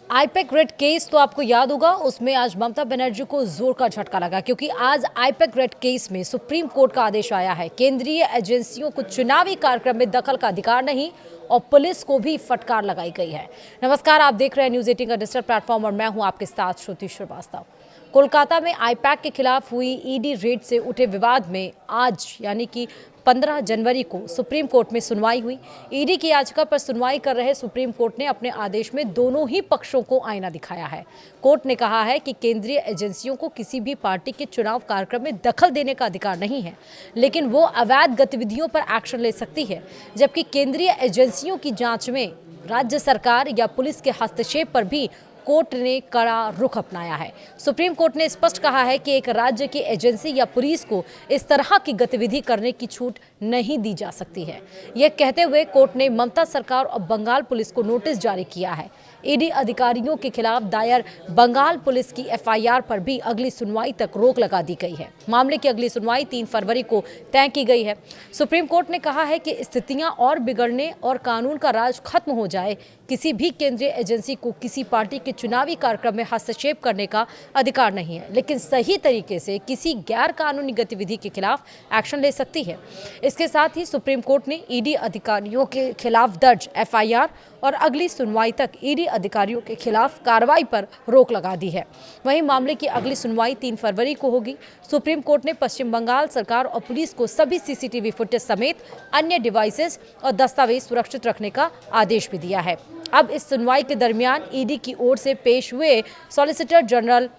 IUPAC red case तो आपको याद होगा, उसमें आज ममता बनर्जी को जोर का झटका लगा क्योंकि आज आईपैक रेड केस में सुप्रीम कोर्ट का आदेश आया है। केंद्रीय एजेंसियों को चुनावी कार्यक्रम में दखल का अधिकार नहीं और पुलिस को भी फटकार लगाई गई है। नमस्कार, आप देख रहे हैं न्यूज़ 18 का डिजिटल प्लेटफॉर्म और मैं हूं आपके साथ श्रुति श्रीवास्तव। कोलकाता में आईपैक के खिलाफ हुई ईडी रेड से उठे विवाद में आज यानी कि 15 जनवरी को सुप्रीम कोर्ट में सुनवाई हुई। ईडी की याचिका पर सुनवाई कर रहे सुप्रीम कोर्ट ने अपने आदेश में दोनों ही पक्षों को आईना दिखाया है। कोर्ट ने कहा है कि केंद्रीय एजेंसियों को किसी भी पार्टी के चुनाव कार्यक्रम में दखल देने का अधिकार नहीं है, लेकिन वो अवैध गतिविधियों पर एक्शन ले सकती है, जबकि केंद्रीय एजेंसियों की जांच में राज्य सरकार या पुलिस के हस्तक्षेप पर भी कोर्ट ने कड़ा रुख अपनाया है। सुप्रीम कोर्ट ने स्पष्ट कहा है कि एक राज्य की एजेंसी या पुलिस को इस तरह की गतिविधि करने की छूट नहीं दी जा सकती है। यह कहते हुए कोर्ट ने ममता सरकार और बंगाल पुलिस को नोटिस जारी किया है। ईडी अधिकारियों के खिलाफ दायर बंगाल पुलिस की एफआईआर पर भी अगली सुनवाई तक रोक लगा दी गई है। मामले की अगली सुनवाई 3 फरवरी को तय की गई है। सुप्रीम कोर्ट ने कहा है कि स्थितियां और बिगड़ने और कानून का राज खत्म हो जाए, किसी भी केंद्रीय एजेंसी को किसी पार्टी के चुनावी कार्यक्रम में हस्तक्षेप करने का अधिकार नहीं है, लेकिन सही तरीके से किसी गैर कानूनी गतिविधि के खिलाफ एक्शन ले सकती है। इसके साथ ही सुप्रीम कोर्ट ने ईडी अधिकारियों के खिलाफ दर्ज एफआईआर और अगली सुनवाई तक ईडी अधिकारियों के खिलाफ कार्रवाई पर रोक लगा दी है। वहीं मामले की अगली सुनवाई 3 फरवरी को होगी। सुप्रीम कोर्ट ने पश्चिम बंगाल सरकार और पुलिस को सभी सीसीटीवी फुटेज समेत अन्य डिवाइसेस और दस्तावेज सुरक्षित रखने का आदेश भी दिया है। अब इस सुनवाई के दरमियान ईडी की ओर से पेश हुए सॉलिसिटर जनरल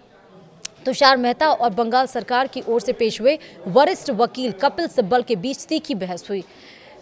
तुषार मेहता और बंगाल सरकार की ओर से पेश हुए वरिष्ठ वकील कपिल सिब्बल के बीच तीखी बहस हुई।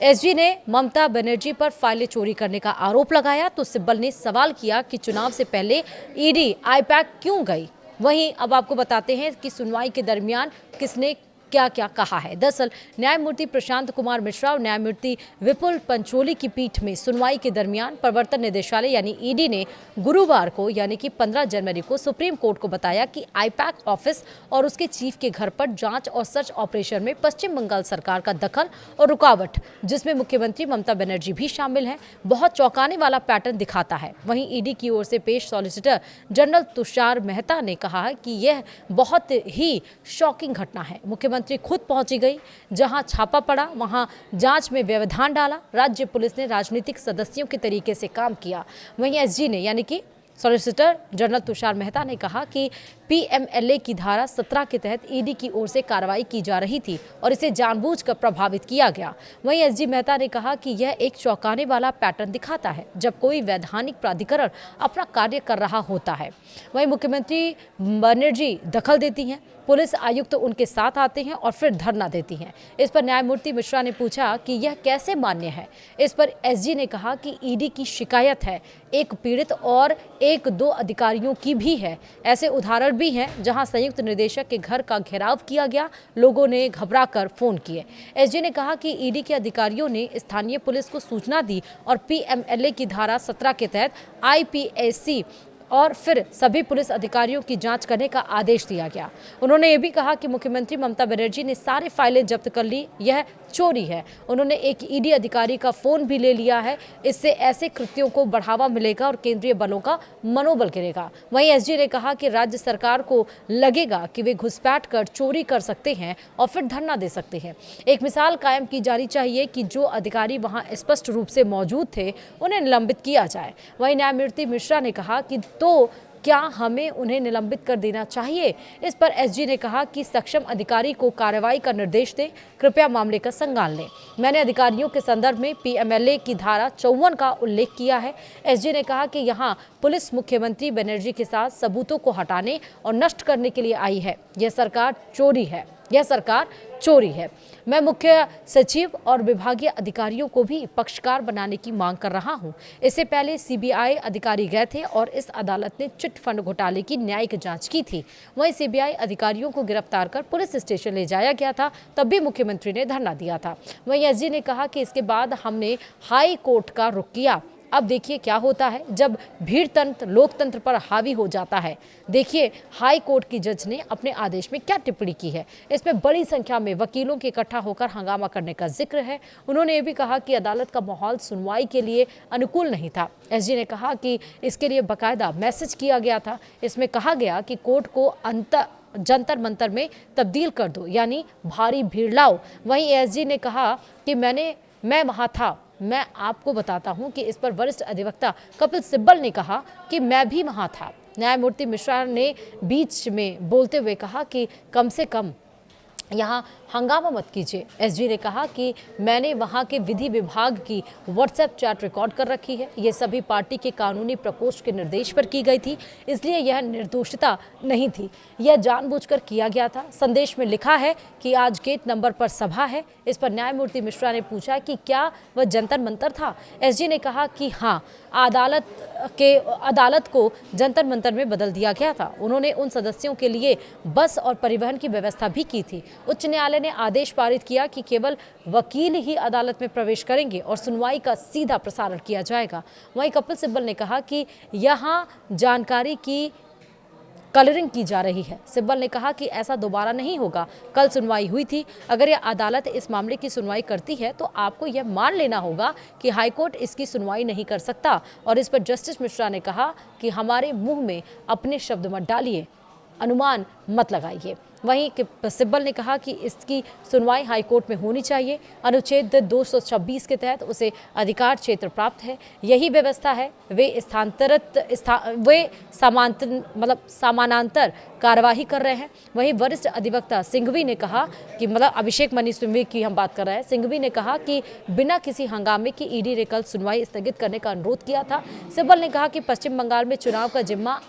एसजी ने ममता बनर्जी पर फाइलें चोरी करने का आरोप लगाया तो सिब्बल ने सवाल किया कि चुनाव से पहले ईडी आईपैक क्यों गई। वहीं अब आपको बताते हैं कि सुनवाई के दरमियान किसने क्या क्या कहा है। दरअसल न्यायमूर्ति प्रशांत कुमार मिश्रा और न्यायमूर्ति विपुल पंचोली की पीठ में सुनवाई के दरमियान प्रवर्तन निदेशालय यानी ईडी ने गुरुवार को यानी कि 15 जनवरी को सुप्रीम कोर्ट को बताया कि आईपैक ऑफिस और उसके चीफ के घर पर जांच और सर्च ऑपरेशन में पश्चिम बंगाल सरकार का दखल और रुकावट, जिसमें मुख्यमंत्री ममता बनर्जी भी शामिल हैं, बहुत चौंकाने वाला पैटर्न दिखाता है। वहीं ईडी की ओर से पेश सॉलिसिटर जनरल तुषार मेहता ने कहा है कि यह बहुत ही शॉकिंग घटना है। मुख्यमंत्री खुद पहुंची गई, जहां छापा पड़ा वहां जांच में व्यवधान डाला। राज्य पुलिस ने राजनीतिक सदस्यों के तरीके से काम किया। वहीं एसजी ने यानी कि सॉलिसिटर जनरल तुषार मेहता ने कहा कि पीएमएलए की धारा 17 के तहत ईडी की ओर से कार्रवाई की जा रही थी और इसे जानबूझकर प्रभावित किया गया। वहीं एसजी मेहता ने कहा कि यह एक चौंकाने वाला पैटर्न दिखाता है जब कोई वैधानिक प्राधिकरण अपना कार्य कर रहा होता है। वहीं मुख्यमंत्री बनर्जी दखल देती हैं, पुलिस आयुक्त उनके साथ आते हैं और फिर धरना देती हैं। इस पर न्यायमूर्ति मिश्रा ने पूछा कि यह कैसे मान्य है। इस पर एसजी ने कहा कि ईडी की शिकायत है, एक पीड़ित और 1-2 अधिकारियों की भी है। ऐसे उदाहरण भी हैं जहां संयुक्त निदेशक के घर का घेराव किया गया, लोगों ने घबराकर फोन किए। एसजी ने कहा कि ईडी के अधिकारियों ने स्थानीय पुलिस को सूचना दी और पीएमएलए की धारा 17 के तहत आईपीएसी और फिर सभी पुलिस अधिकारियों की जांच करने का आदेश दिया गया। उन्होंने ये भी कहा कि मुख्यमंत्री ममता बनर्जी ने सारी फाइलें जब्त कर ली, यह चोरी है। उन्होंने एक ईडी अधिकारी का फोन भी ले लिया है। इससे ऐसे कृत्यों को बढ़ावा मिलेगा और केंद्रीय बलों का मनोबल गिरेगा। वहीं एसजी ने कहा कि राज्य सरकार को लगेगा कि वे घुसपैठ कर चोरी कर सकते हैं और फिर धरना दे सकते हैं। एक मिसाल कायम की जानी चाहिए कि जो अधिकारी वहां स्पष्ट रूप से मौजूद थे उन्हें निलंबित किया जाए। वहीं न्यायमूर्ति मिश्रा ने कहा कि तो क्या हमें उन्हें निलंबित कर देना चाहिए। इस पर एसजी ने कहा कि सक्षम अधिकारी को कार्रवाई का निर्देश दें, कृपया मामले का संज्ञान लें। मैंने अधिकारियों के संदर्भ में पीएमएलए की धारा 54 का उल्लेख किया है। एसजी ने कहा कि यहाँ पुलिस मुख्यमंत्री बनर्जी के साथ सबूतों को हटाने और नष्ट करने के लिए आई है। यह सरकार चोरी है। मैं मुख्य सचिव और विभागीय अधिकारियों को भी पक्षकार बनाने की मांग कर रहा हूं। इससे पहले सीबीआई अधिकारी गए थे और इस अदालत ने चिट फंड घोटाले की न्यायिक जांच की थी। वहीं सीबीआई अधिकारियों को गिरफ्तार कर पुलिस स्टेशन ले जाया गया था, तब भी मुख्यमंत्री ने धरना दिया था। वहीं एसजी ने कहा कि इसके बाद हमने हाई कोर्ट का रुख किया। अब देखिए क्या होता है जब भीड़ तंत्र लोकतंत्र पर हावी हो जाता है। देखिए हाई कोर्ट की जज ने अपने आदेश में क्या टिप्पणी की है। इसमें बड़ी संख्या में वकीलों के इकट्ठा होकर हंगामा करने का जिक्र है। उन्होंने ये भी कहा कि अदालत का माहौल सुनवाई के लिए अनुकूल नहीं था। एसजी ने कहा कि इसके लिए बाकायदा मैसेज किया गया था। इसमें कहा गया कि कोर्ट को जंतर मंतर में तब्दील कर दो, यानी भारी भीड़ लाओ। वहीं एसजी ने कहा कि मैं वहां था। मैं आपको बताता हूं कि इस पर वरिष्ठ अधिवक्ता कपिल सिब्बल ने कहा कि मैं भी वहां था। न्यायमूर्ति मिश्रा ने बीच में बोलते हुए कहा कि कम से कम यहाँ हंगामा मत कीजिए। एसजी ने कहा कि मैंने वहाँ के विधि विभाग की व्हाट्सएप चैट रिकॉर्ड कर रखी है। ये सभी पार्टी के कानूनी प्रकोष्ठ के निर्देश पर की गई थी, इसलिए यह निर्दोषिता नहीं थी, यह जानबूझकर किया गया था। संदेश में लिखा है कि आज गेट नंबर पर सभा है। इस पर न्यायमूर्ति मिश्रा ने पूछा कि क्या वह जंतर मंतर था। एसजी ने कहा कि हाँ, अदालत को जंतर मंतर में बदल दिया गया था। उन्होंने उन सदस्यों के लिए बस और परिवहन की व्यवस्था भी की थी। उच्च न्यायालय ने आदेश पारित किया कि केवल वकील ही अदालत में प्रवेश करेंगे और सुनवाई का सीधा प्रसारण किया जाएगा। वहीं कपिल सिब्बल ने कहा कि यहां जानकारी की कलरिंग की जा रही है। सिब्बल ने कहा कि ऐसा दोबारा नहीं होगा। कल सुनवाई हुई थी। अगर यह अदालत इस मामले की सुनवाई करती है तो आपको यह मान लेना होगा कि हाईकोर्ट इसकी सुनवाई नहीं कर सकता। और इस पर जस्टिस मिश्रा ने कहा कि हमारे मुंह में अपने शब्द मत डालिए, अनुमान मत लगाइए। वहीं सिब्बल ने कहा कि इसकी सुनवाई हाईकोर्ट में होनी चाहिए। अनुच्छेद 226 के तहत उसे अधिकार क्षेत्र प्राप्त है। यही व्यवस्था है। वे समानांतर कार्यवाही कर रहे हैं। वहीं वरिष्ठ अधिवक्ता सिंघवी ने कहा कि अभिषेक मनु सिंघवी की हम बात कर रहे हैं। सिंघवी ने कहा कि बिना किसी हंगामे की ईडी ने कल सुनवाई स्थगित करने का अनुरोध किया था। सिब्बल ने कहा कि पश्चिम बंगाल में चुनाव का जिम्मा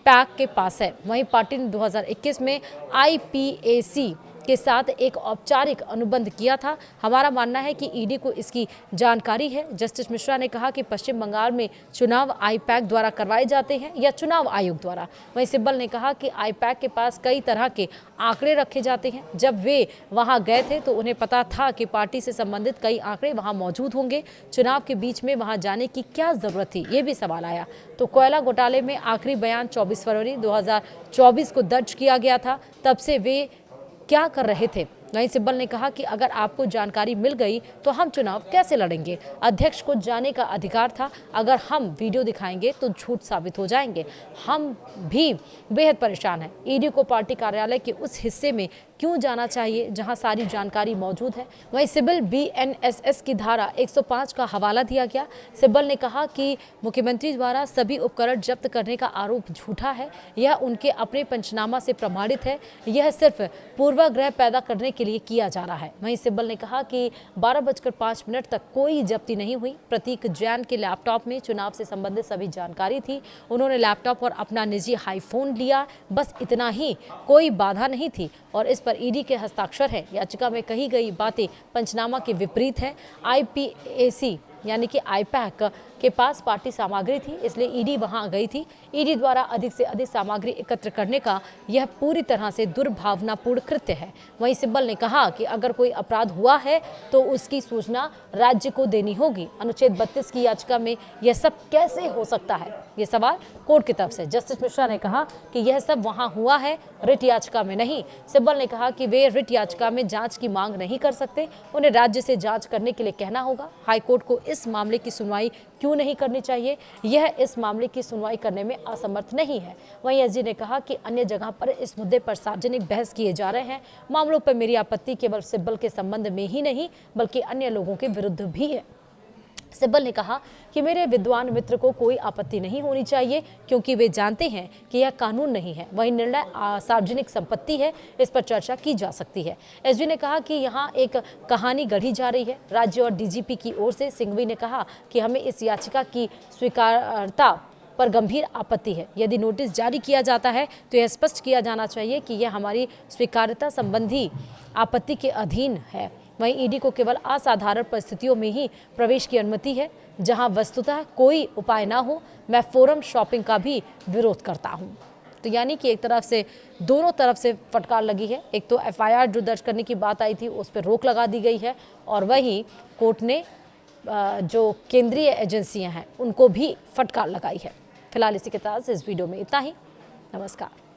पैक के पास है। वहीं पार्टी ने 2021 में आईपीएसी के साथ एक औपचारिक अनुबंध किया था। हमारा मानना है कि ईडी को इसकी जानकारी है। जस्टिस मिश्रा ने कहा कि पश्चिम बंगाल में चुनाव आईपैक द्वारा करवाए जाते हैं या चुनाव आयोग द्वारा। वहीं सिब्बल ने कहा कि आईपैक के पास कई तरह के आंकड़े रखे जाते हैं। जब वे वहां गए थे तो उन्हें पता था कि पार्टी से संबंधित कई आंकड़े वहां मौजूद होंगे। चुनाव के बीच में वहां जाने की क्या जरूरत थी, ये भी सवाल आया। तो कोयला घोटाले में आखिरी बयान 24 फरवरी 2024 को दर्ज किया गया था। तब से वे क्या कर रहे थे। वहीं सिब्बल ने कहा कि अगर आपको जानकारी मिल गई तो हम चुनाव कैसे लड़ेंगे। अध्यक्ष को जाने का अधिकार था। अगर हम वीडियो दिखाएंगे तो झूठ साबित हो जाएंगे। हम भी बेहद परेशान हैं। ईडी को पार्टी कार्यालय के उस हिस्से में क्यों जाना चाहिए जहां सारी जानकारी मौजूद है। वहीं सिब्बल बीएनएसएस की धारा 105 का हवाला दिया गया। सिब्बल ने कहा कि मुख्यमंत्री द्वारा सभी उपकरण जब्त करने का आरोप झूठा है। यह उनके अपने पंचनामा से प्रमाणित है। यह सिर्फ पूर्वाग्रह पैदा करने के लिए किया जा रहा है। वहीं सिब्बल ने कहा कि 12:05 तक कोई जब्ती नहीं हुई। प्रतीक जैन के लैपटॉप में चुनाव से संबंधित सभी जानकारी थी। उन्होंने लैपटॉप और अपना निजी आईफोन लिया, बस इतना ही, कोई बाधा नहीं थी। और इस पर ईडी के हस्ताक्षर है। याचिका में कही गई बातें पंचनामा के विपरीत है। आईपीएसी यानी कि आईपैक के पास पार्टी सामग्री थी, इसलिए ईडी वहां गई थी। ईडी द्वारा अधिक से अधिक सामग्री एकत्र करने का यह पूरी तरह से दुर्भावनापूर्ण कृत्य है। वहीं सिब्बल ने कहा कि अगर कोई अपराध हुआ है तो उसकी सूचना राज्य को देनी होगी। अनुच्छेद 32 की याचिका में यह सब कैसे हो सकता है, ये सवाल कोर्ट की तरफ से। जस्टिस मिश्रा ने कहा कि यह सब वहां हुआ है, रिट याचिका में नहीं। सिब्बल ने कहा कि वे रिट याचिका में जांच की मांग नहीं कर सकते, उन्हें राज्य से जांच करने के लिए कहना होगा। हाईकोर्ट को इस मामले की सुनवाई क्यों नहीं करनी चाहिए, यह इस मामले की सुनवाई करने में असमर्थ नहीं है। वहीं एसजी ने कहा कि अन्य जगह पर इस मुद्दे पर सार्वजनिक बहस किए जा रहे हैं। मामलों पर मेरी आपत्ति केवल सिब्बल के संबंध में ही नहीं बल्कि अन्य लोगों के विरुद्ध भी है। सिब्बल ने कहा कि मेरे विद्वान मित्र को कोई आपत्ति नहीं होनी चाहिए क्योंकि वे जानते हैं कि यह कानून नहीं है। वही निर्णय सार्वजनिक संपत्ति है, इस पर चर्चा की जा सकती है। एसजी ने कहा कि यहाँ एक कहानी गढ़ी जा रही है राज्य और डीजीपी की ओर से। सिंघवी ने कहा कि हमें इस याचिका की स्वीकार्यता पर गंभीर आपत्ति है। यदि नोटिस जारी किया जाता है तो यह स्पष्ट किया जाना चाहिए कि यह हमारी स्वीकार्यता संबंधी आपत्ति के अधीन है। वहीं ईडी को केवल असाधारण परिस्थितियों में ही प्रवेश की अनुमति है जहां वस्तुतः कोई उपाय ना हो। मैं फोरम शॉपिंग का भी विरोध करता हूं। तो यानी कि एक तरफ से दोनों तरफ से फटकार लगी है। एक तो एफआईआर जो दर्ज करने की बात आई थी उस पर रोक लगा दी गई है और वहीं कोर्ट ने जो केंद्रीय एजेंसियां हैं उनको भी फटकार लगाई है। फिलहाल इसी के साथ इस वीडियो में इतना ही। नमस्कार।